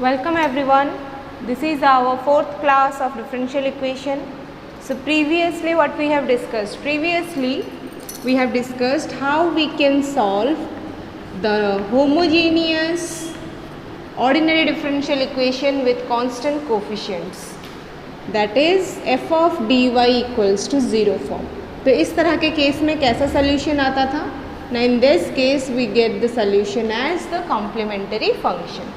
Welcome everyone. This is our fourth class of differential equation. So previously what we have discussed? Previously we have discussed how we can solve the homogeneous ordinary differential equation with constant coefficients. That is f of dy equals to 0 form. तो इस तरह के case में कैसा solution आता था? Now in this case we get the solution as the complementary function.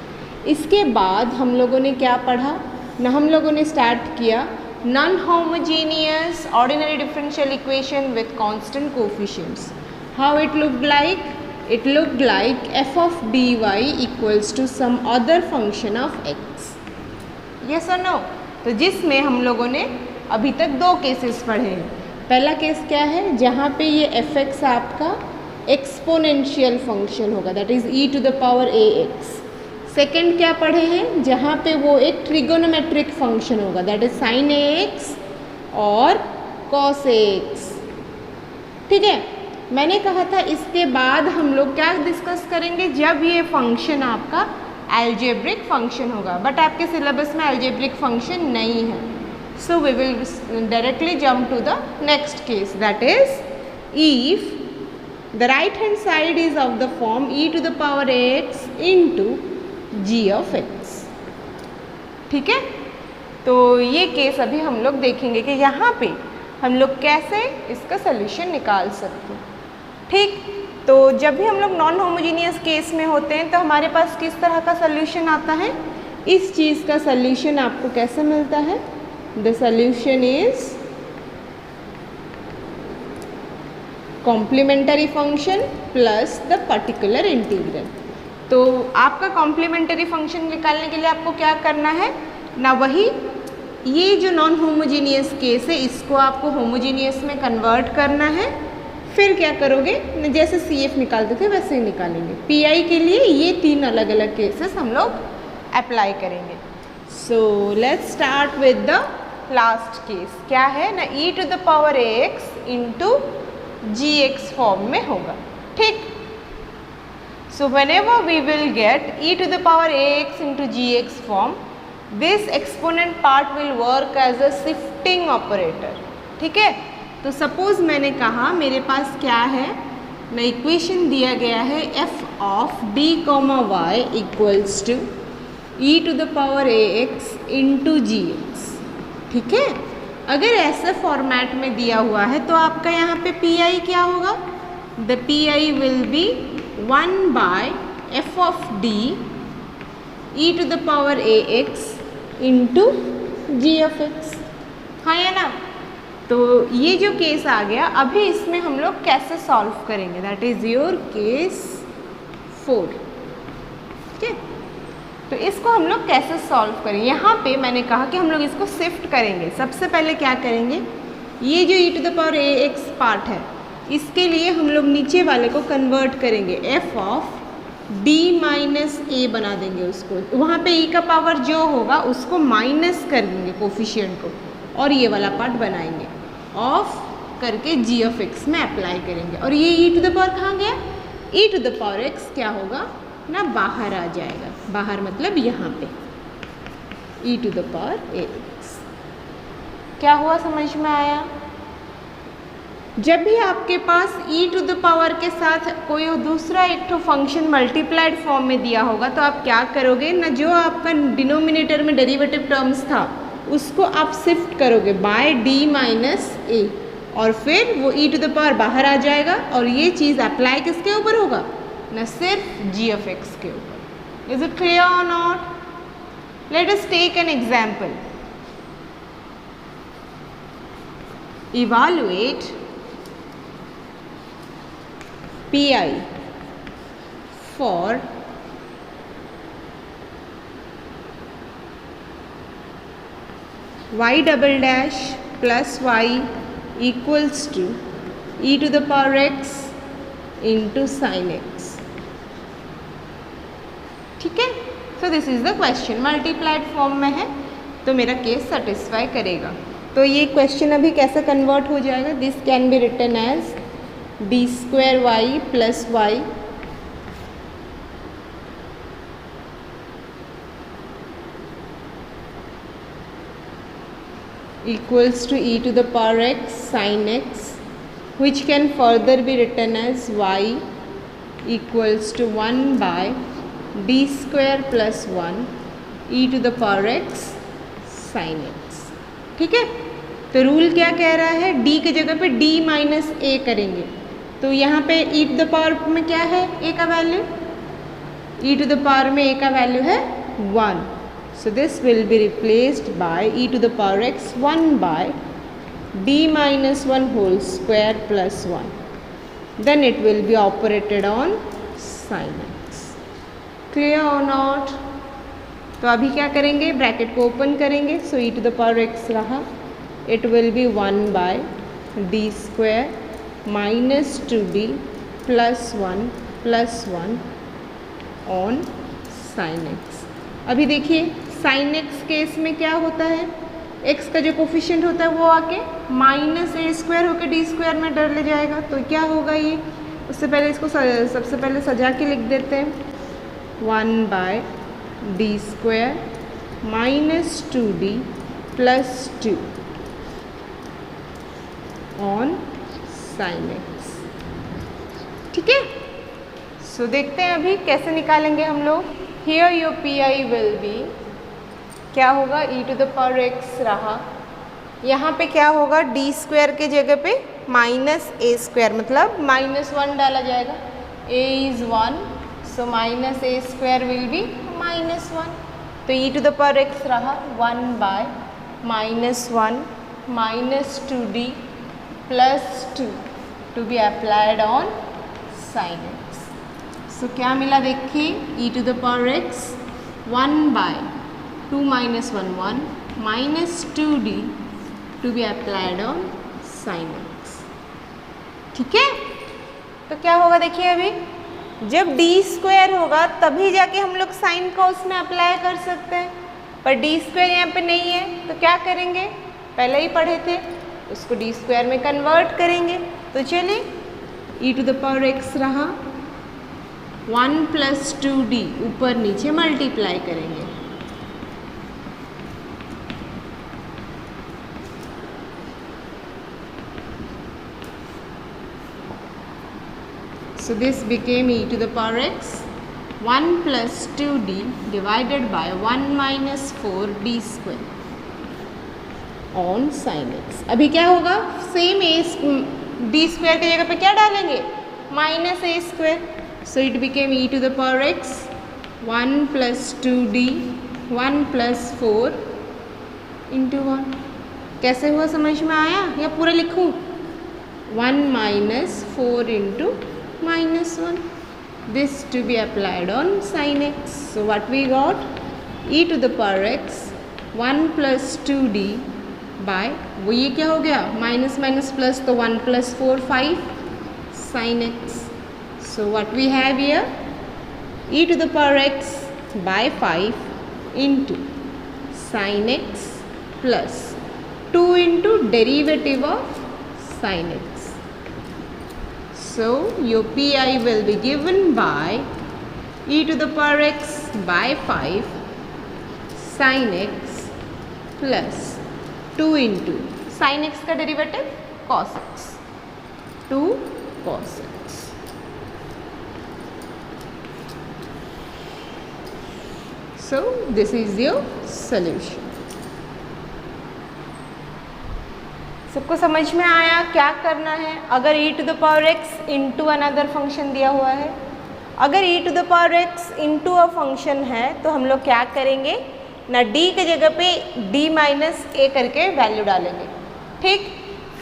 इसके बाद हम लोगों ने क्या पढ़ा ना, हम लोगों ने स्टार्ट किया non homogeneous ordinary differential equation with constant coefficients. How it looked like? It looked like F of D Y equals to some other function of X. Yes or no? तो जिसमें हम लोगों ने अभी तक दो केसेस पढ़े हैं. पहला केस क्या है? जहाँ पे ये एफ एक्स आपका एक्सपोनेंशियल फंक्शन होगा, that is E to the power A X. Second क्या पढ़े हैं? जहाँ पे वो एक ट्रिगोनोमेट्रिक फंक्शन होगा, that is sine A X और कॉस ए एक्स. ठीक है, मैंने कहा था इसके बाद हम लोग क्या डिस्कस करेंगे? जब ये फंक्शन आपका एल्जेब्रिक फंक्शन होगा. बट आपके सिलेबस में एल्जेब्रिक फंक्शन नहीं है, so we will directly jump to the next case, that is if the right hand side is of the form E to the power A x into G of X. ठीक है, तो ये case अभी हम लोग देखेंगे कि यहाँ पे हम लोग कैसे इसका सलूशन निकाल सकते हैं. ठीक, तो जब भी हम लोग नॉन होमोजीनियस केस में होते हैं तो हमारे पास किस तरह का सलूशन आता है? इस चीज़ का सलूशन आपको कैसे मिलता है? The solution is complementary function plus the particular integral. तो आपका कॉम्प्लीमेंटरी फंक्शन निकालने के लिए आपको क्या करना है ना, वही ये जो नॉन होमोजीनियस केस है इसको आपको होमोजीनियस में कन्वर्ट करना है. फिर क्या करोगे? जैसे सी एफ निकालते थे वैसे ही निकालेंगे. पी आई के लिए ये तीन अलग अलग केसेस हम लोग अप्लाई करेंगे. So let's start with the last case. क्या है ना, e to the power A x into ji x form में होगा. ठीक, so whenever we will get e to the power ax into gx form, this exponent part will work as a shifting operator. ठीक है, तो suppose मैंने कहा मेरे पास क्या है ना, इक्वेशन दिया गया है f of d comma y equals to e to the power ax into ji X. ठीक है, अगर ऐसा फॉर्मेट में दिया हुआ है तो आपका यहाँ पे पी आई क्या होगा? The P I will B 1 by f of d e to the power ax into g of x. हाँ या ना? तो ये जो केस आ गया, अभी इसमें हम लोग कैसे सॉल्व करेंगे? That is your case 4. ठीक है, तो इसको हम लोग कैसे सॉल्व करेंगे? यहाँ पे मैंने कहा कि हम लोग इसको शिफ्ट करेंगे. सबसे पहले क्या करेंगे? ये जो e to the power ax part है इसके लिए हम लोग नीचे वाले को कन्वर्ट करेंगे, f ऑफ d माइनस ए बना देंगे उसको. वहाँ पे e का पावर जो होगा उसको माइनस कर देंगे कोफिशिएंट को, और ये वाला पार्ट बनाएंगे. ऑफ करके g ऑफ x में अप्लाई करेंगे, और ये e टू द पावर कहाँ गया? e to the power x क्या होगा ना, बाहर आ जाएगा. बाहर मतलब यहाँ पे e to the power ax. क्या हुआ, समझ में आया? जब भी आपके पास e टू द पावर के साथ कोई दूसरा एक तो फंक्शन मल्टीप्लाइड फॉर्म में दिया होगा तो आप क्या करोगे ना, जो आपका डिनोमिनेटर में डेरिवेटिव टर्म्स था उसको आप शिफ्ट करोगे बाय d माइनस ए, और फिर वो e टू द पावर बाहर आ जाएगा. और ये चीज़ अप्लाई किसके ऊपर होगा ना, सिर्फ g ऑफ x के ऊपर. Is it clear or not? Let us take an example. Evaluate pi for y double dash plus y equals to e to the power x into sin x. ठीक है, so this is the question. Multiplied form में है तो मेरा case satisfy करेगा. तो ये question अभी कैसे कन्वर्ट हो जाएगा? This can be written as d square y plus y equals to e to the power x sin x, which can further be written as y equals to 1 by d square plus 1 e to the power x sin x। ठीक है, तो rule क्या कह रहा है, d के जगह पे d माइनस a करेंगे, तो यहाँ पे e टू द पावर में क्या है, a का value, e to the power में a का वैल्यू है 1, so this will be replaced by e to the power x 1 by d minus 1 whole square plus 1, then it will be operated on sin x। clear or not? तो अभी क्या करेंगे, bracket को open करेंगे, so e to the power x रहा, it will be 1 by d square minus 2d plus 1 on sin x। अभी देखिए sin x case में क्या होता है, x का जो कोफिशिएंट होता है वो आके माइनस ए स्क्वायर होकर डी स्क्वायर में डर ले जाएगा, तो क्या होगा ये, उससे पहले इसको सबसे पहले सजा के लिख देते हैं, 1 by D square minus 2d plus 2 on sin x। ठीक है, सो देखते हैं अभी कैसे निकालेंगे हम लोग। Here your P I will be, क्या होगा, e to the power x रहा, यहाँ पे क्या होगा, d स्क्वायर के जगह पे माइनस a स्क्वायर, मतलब माइनस 1 डाला जाएगा, a is 1, so minus a square will be minus 1, तो e to the power x रहा 1 by minus 1 minus 2d plus 2 to be applied on sin x। सो क्या मिला देखिए, e to the power x 1 by 2 minus 1 1 minus 2d to be applied on sin x। ठीक है, तो क्या होगा देखिए, अभी जब d स्क्वायर होगा तभी जाके हम लोग साइन का उसमें अप्लाई कर सकते हैं, पर d स्क्वायर यहाँ पे नहीं है, तो क्या करेंगे, पहले ही पढ़े थे, उसको d स्क्वायर में कन्वर्ट करेंगे, तो चलिए e to the power x रहा 1 प्लस 2d, ऊपर नीचे मल्टीप्लाई करेंगे, so this became e to the power x 1 plus 2d divided by 1 minus 4d square on sin x। अभी क्या होगा, सेम d स्क्वायर की जगह पे क्या डालेंगे, minus a square, so it became e to the power x 1 plus 2d 1 plus 4 into 1। कैसे हुआ, समझ में आया या पूरा लिखूँ, 1 minus 4 into minus 1, this to be applied on sin x, so what we got, e to the power x 1 plus 2d by, वो ये क्या हो गया, माइनस माइनस प्लस, तो 1 plus 4 5 sin x, so what we have here, e to the power x by 5 into sin x plus 2 into derivative of sin x। So your PI will be given by e to the power x by 5 sin x plus 2 into sin x का derivative cos x, 2 cos x। So this is your solution। सबको समझ में आया क्या करना है, अगर e to the power x into another function दिया हुआ है, अगर e to the power x into a function है तो हम लोग क्या करेंगे ना, d के जगह पे d माइनस a करके वैल्यू डालेंगे, ठीक,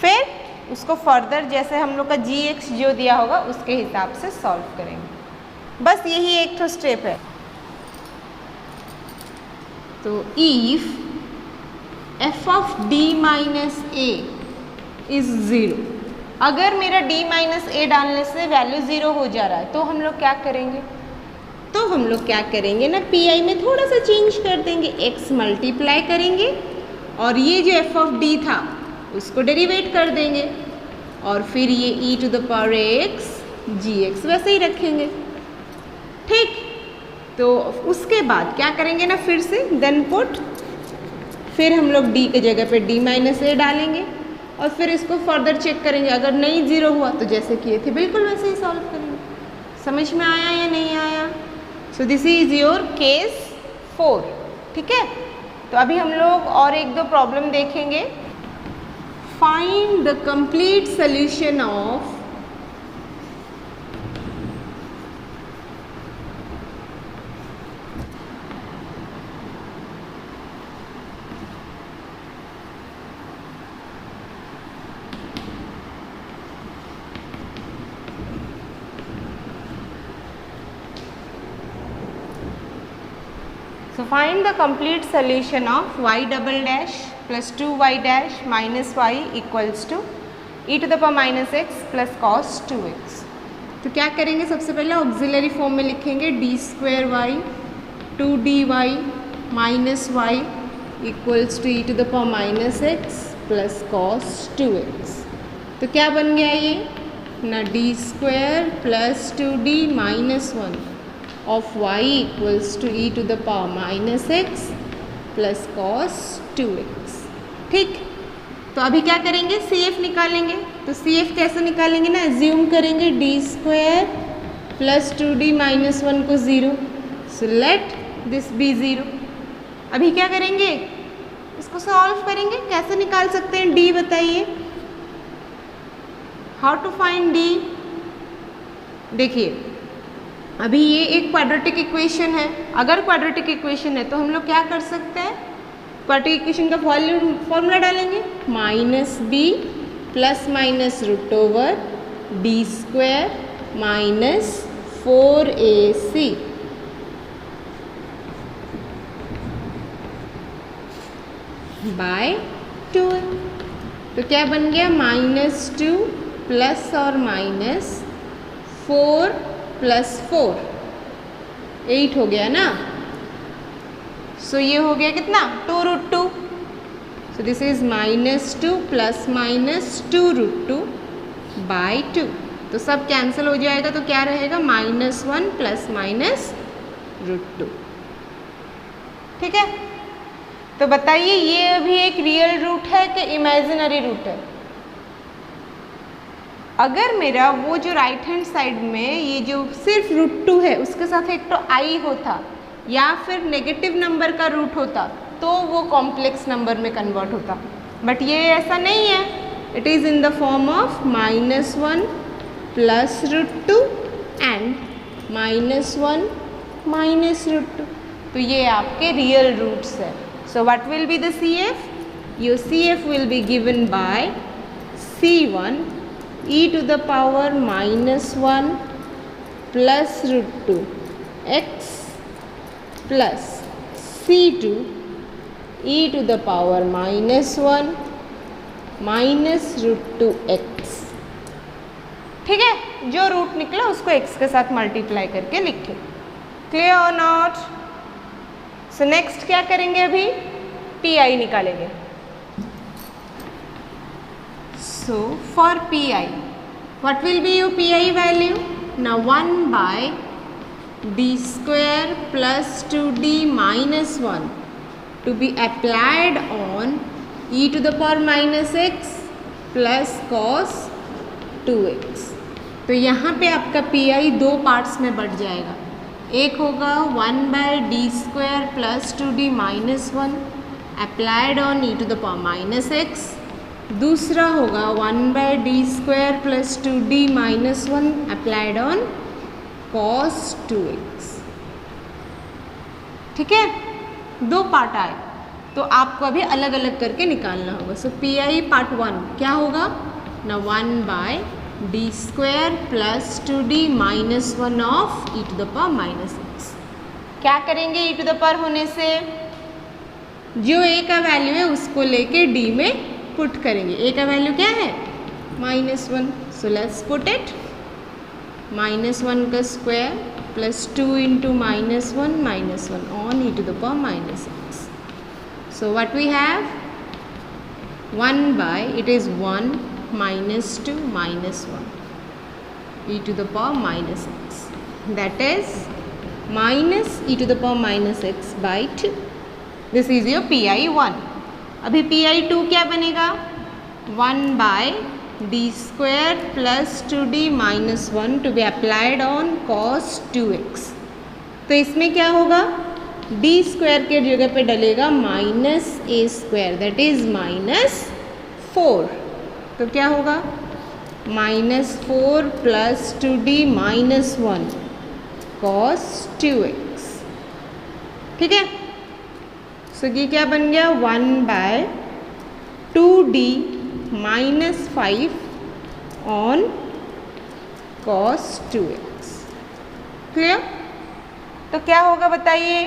फिर उसको फर्दर जैसे हम लोग का gx जो दिया होगा उसके हिसाब से सॉल्व करेंगे, बस यही एक तो स्टेप है। तो if f of d minus a is 0, अगर मेरा d माइनस a डालने से वैल्यू 0 हो जा रहा है तो हम लोग क्या करेंगे, तो हम लोग क्या करेंगे ना, पी में थोड़ा सा चेंज कर देंगे, x मल्टीप्लाई करेंगे और ये जो f ऑफ d था उसको डेरिवेट कर देंगे और फिर ये e to the power x gx वैसे ही रखेंगे, ठीक। तो उसके बाद क्या करेंगे ना, फिर से देन पुट, फिर हम लोग d के जगह पे d माइनस ए डालेंगे और फिर इसको फर्दर चेक करेंगे, अगर नहीं ज़ीरो हुआ तो जैसे किए थे बिल्कुल वैसे ही सॉल्व करेंगे। समझ में आया या नहीं आया? So this is your case 4। ठीक है, तो अभी हम लोग और एक दो प्रॉब्लम देखेंगे। Find the complete solution of So find the complete solution of y double dash plus 2y dash minus y equals to e to the power minus x plus cos 2x। तो क्या करेंगे, सबसे पहले auxiliary form में लिखेंगे D square Y 2dy minus Y equals to E to the power minus X plus cos 2x। तो क्या बन गया ये ना, D square plus 2d minus 1 of y equals to e to the power minus x plus cos 2x। ठीक, तो अभी क्या करेंगे, CF निकालेंगे। तो CF कैसे निकालेंगे ना, एज्यूम करेंगे D square plus 2d minus 1 को 0, सो लेट दिस बी 0। अभी क्या करेंगे, इसको सॉल्व करेंगे। कैसे निकाल सकते हैं d, बताइए, हाउ टू फाइंड d। देखिए अभी ये एक क्वाड्रेटिक इक्वेशन है, अगर क्वाड्रेटिक इक्वेशन है तो हम लोग क्या कर सकते हैं, क्वाड्रेटिक इक्वेशन का फॉर्मूला डालेंगे, minus B plus minus root over D square minus 4ac by 2। तो क्या बन गया, -2 प्लस और माइनस 4 प्लस 4 8 हो गया ना। सो ये हो गया कितना, 2√2। So this is -2 plus minus 2√2 by 2। तो सब कैंसिल हो जाएगा, तो क्या रहेगा, -1 प्लस माइनस √2। ठीक है, तो बताइए ये अभी एक रियल रूट है कि इमेजिनरी रूट है। अगर मेरा वो जो राइट हैंड साइड में ये जो सिर्फ √2 है उसके साथ एक तो i होता या फिर नेगेटिव नंबर का रूट होता तो वो कॉम्प्लेक्स नंबर में कन्वर्ट होता, बट ये ऐसा नहीं है। It is in the form of -1 plus √2 and -1 minus √2। तो ये आपके रियल रूट्स है। So what will be the CF, your CF will be given by C1 e to the power -1 plus √2 x plus C2 e to the power -1 minus √2 x। ठीक है, जो root निकला उसको x के साथ multiply करके लिखें। Clear or not? So next क्या करेंगे, अभी PI निकालेंगे। So for PI, what will be your PI value? Now 1 by d square plus 2d minus 1 to be applied on e to the power minus x plus cos 2x। तो यहाँ पे आपका PI दो parts में बढ़ जाएगा। एक होगा 1 by d square plus 2d minus 1 applied on e to the power minus x, दूसरा होगा 1 by d square plus 2d minus 1 applied on cos 2x। ठीक है, दो पार्ट आए तो आपको अभी अलग अलग करके निकालना होगा। सो PI पार्ट 1 क्या होगा ना, 1 by d square plus 2d minus 1 of e to the power minus x। क्या करेंगे, e to the power होने से जो a का वैल्यू है उसको लेके d में पुट करेंगे। a का वैल्यू क्या है, -1, सो लेट्स पुट इट, -1 का square plus 2 into -1 on e to the power minus x। So what we have, 1 by it is 1 -2 -1 e to the power minus x, that is minus e to the power minus x by 2। This is your PI 1। अभी PI2 क्या बनेगा, 1/d² plus 2d minus 1 to be applied on cos 2x। तो इसमें क्या होगा, d² के जगह पे डलेगा -a², दैट इज -4। तो क्या होगा, -4 plus 2d minus 1 cos 2x। ठीक है, सो ये क्या बन गया, 1/2d minus 5 on cos 2x। Clear. तो क्या होगा बताइए,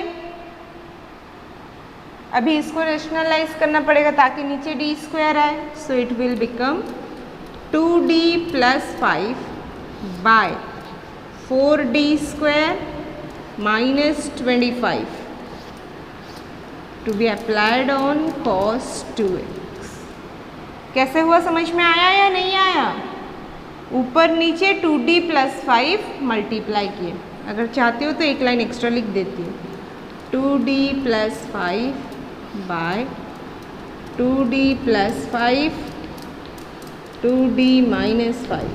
अभी इसको रेशनलाइज करना पड़ेगा ताकि नीचे d² आए। So it will become 2d plus 5 by 4d² minus 25 to be applied on cos 2x। कैसे हुआ, समझ में आया या नहीं आया? ऊपर नीचे 2d प्लस 5 मल्टीप्लाई किए, अगर चाहते हो तो एक लाइन एक्स्ट्रा लिख देती हूँ, 2d plus 5 by 2d plus 5 2d minus 5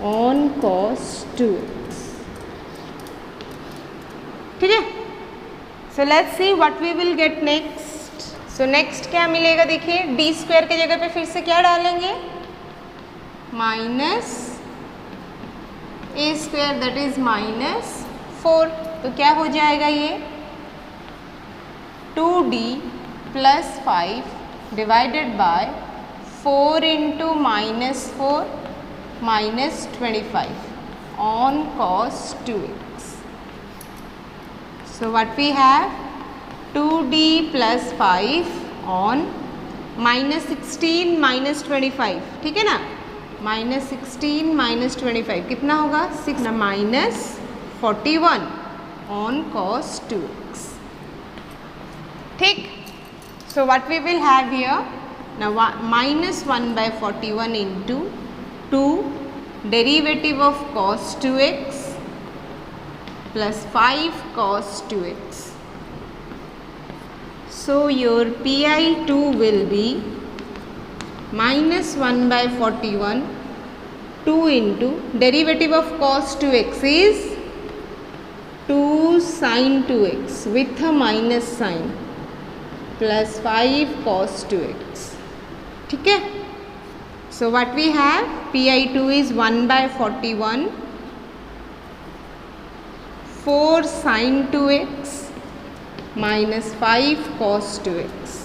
on cos 2x। ठीक है, so let's see what we will get next. So next क्या मिलेगा, देखिए d² के जगह पे फिर से क्या डालेंगे, माइनस a², दैट इज -4। तो क्या हो जाएगा ये, 2d plus 5 divided by 4 into -4 minus 25 on cos 2x। So what we have, 2d plus 5 on -16 minus 25, ठीक है ना, -16 माइनस 25 कितना होगा, 6 माइनस 41 ऑन cos 2x। ठीक, so what we will have here, now -1/41 into 2 derivative of cos 2x plus 5 cos 2x. So your PI2 will be -1/41 2 into derivative of cos 2x is 2 sin 2x with a minus sign plus 5 cos 2x। ठीक है, so what we have, PI2 is 1/41 4 sin 2x minus 5 cos 2x।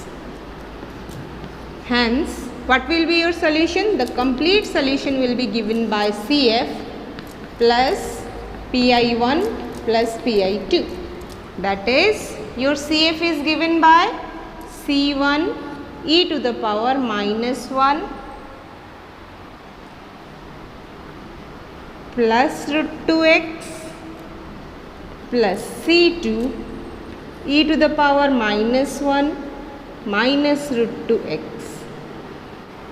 Hence what will be your solution, the complete solution will be given by CF plus PI1 plus PI2, that is your CF is given by C1 e to the power -1 plus √2x plus C2 e to the power -1 minus √2x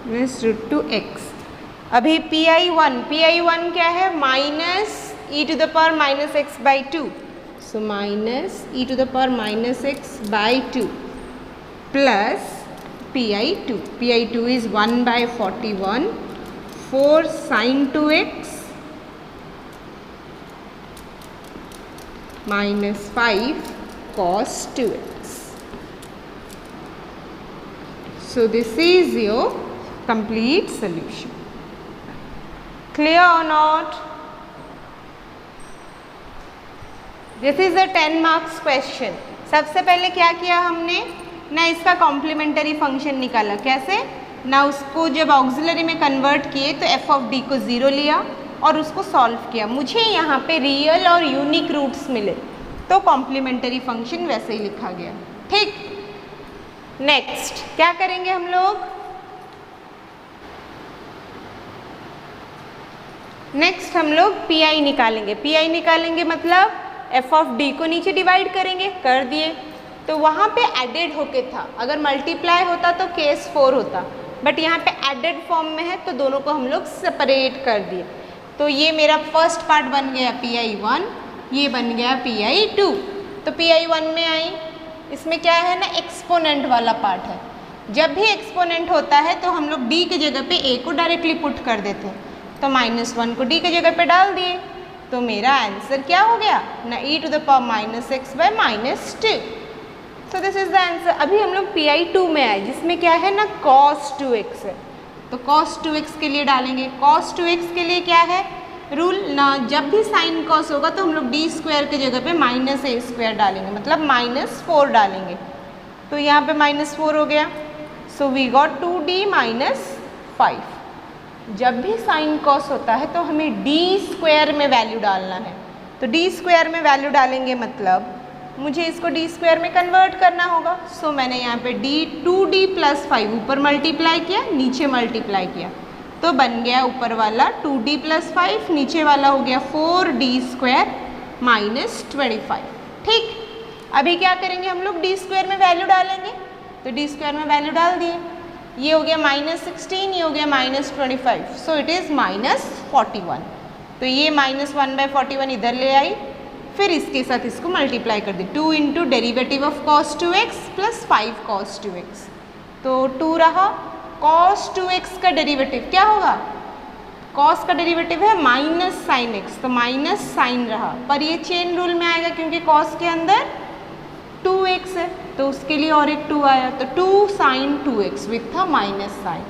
minus √2x। अभी PI1 क्या है, minus e to the power -x/2, so minus e to the power -x/2 plus PI2 is 1/41 4 sin 2x minus 5 cos 2x। So this is your complete solution। Clear or not? This is a 10 marks question। सबसे पहले क्या किया हमने ना, इसका complementary function निकाला। कैसे ना, उसको जब ऑक्सिलरी में कन्वर्ट किए तो f ऑफ d को 0 लिया और उसको सॉल्व किया। मुझे यहाँ पे रियल और यूनिक रूट्स मिले तो कॉम्प्लीमेंट्री फंक्शन वैसे ही लिखा गया। ठीक, नेक्स्ट क्या करेंगे हम लोग, नेक्स्ट हम लोग PI निकालेंगे मतलब f ऑफ d को नीचे डिवाइड करेंगे, कर दिए। तो वहाँ पे एडेड होके था, अगर मल्टीप्लाई होता तो केस 4 होता, बट यहाँ पे एडेड फॉर्म में है तो दोनों को हम लोग सेपरेट कर दिए। तो ये मेरा फर्स्ट पार्ट बन गया PI1, ये बन गया PI2। तो PI1 में आई, इसमें क्या है ना, एक्सपोनेंट वाला पार्ट है, जब भी एक्सपोनेंट होता है तो हम लोग d की जगह पे a को डायरेक्टली पुट कर देते हैं, तो -1 को d की जगह पे डाल दिए, तो मेरा आंसर क्या हो गया ना e⁻⁻x/-2। So this is the answer. अभी हम लोग PI2 में आए जिसमें क्या है ना cos 2x है, तो cos 2x के लिए डालेंगे। cos 2x के लिए क्या है रूल ना, जब भी साइन cos होगा तो हम लोग d² की जगह पे -a² डालेंगे, मतलब -4 डालेंगे, तो यहाँ पे -4 हो गया। So we got 2d - 5। जब भी साइन cos होता है तो हमें d² में वैल्यू डालना है, तो d² में वैल्यू डालेंगे मतलब मुझे इसको d² में कन्वर्ट करना होगा। सो मैंने यहाँ पे 2d + 5 ऊपर मल्टीप्लाई किया, नीचे मल्टीप्लाई किया, तो बन गया ऊपर वाला 2d + 5, नीचे वाला हो गया 4d² - 25। ठीक, अभी क्या करेंगे हम लोग d² में वैल्यू डालेंगे, तो d² में वैल्यू डाल दिए, ये हो गया -16, ये हो गया -25, सो इट इज़ -41। तो ये -1/41 इधर ले आई, फिर इसके साथ इसको मल्टीप्लाई कर दी, 2 × derivative of cos 2x + 5 cos 2x, तो 2 रहा। cos 2x का डेरिवेटिव क्या होगा, cos का डेरिवेटिव है -sin x, तो माइनस साइन रहा, पर ये चेन रूल में आएगा क्योंकि cos के अंदर 2x है, तो उसके लिए और एक 2 आया, तो 2 sin 2x विथ था माइनस साइन।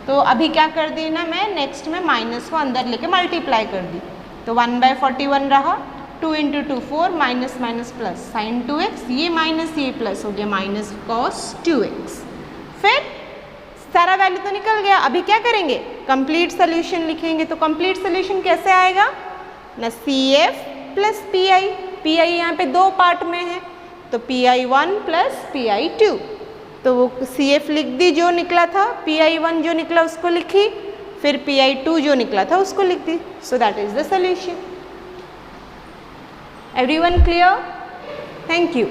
तो अभी क्या कर दी ना मैं नेक्स्ट में माइनस को अंदर लेके मल्टीप्लाई कर दी, तो 1/41 रहा, 2 × 2 4 माइनस प्लस sin 2x, ये माइनस ये प्लस हो गया -cos 2x। फिर सारा वैल्यू तो निकल गया, अभी क्या करेंगे कंप्लीट सोल्यूशन लिखेंगे। तो कंप्लीट सोल्यूशन कैसे आएगा ना, CF + PI, PI यहाँ पे 2 पार्ट में है, तो PI1 + PI2, तो वो CF लिख दी जो निकला था, PI1 जो निकला उसको लिखी, फिर PI2 जो निकला था उसको लिख दी। So that is the solution. Everyone clear? Thank you.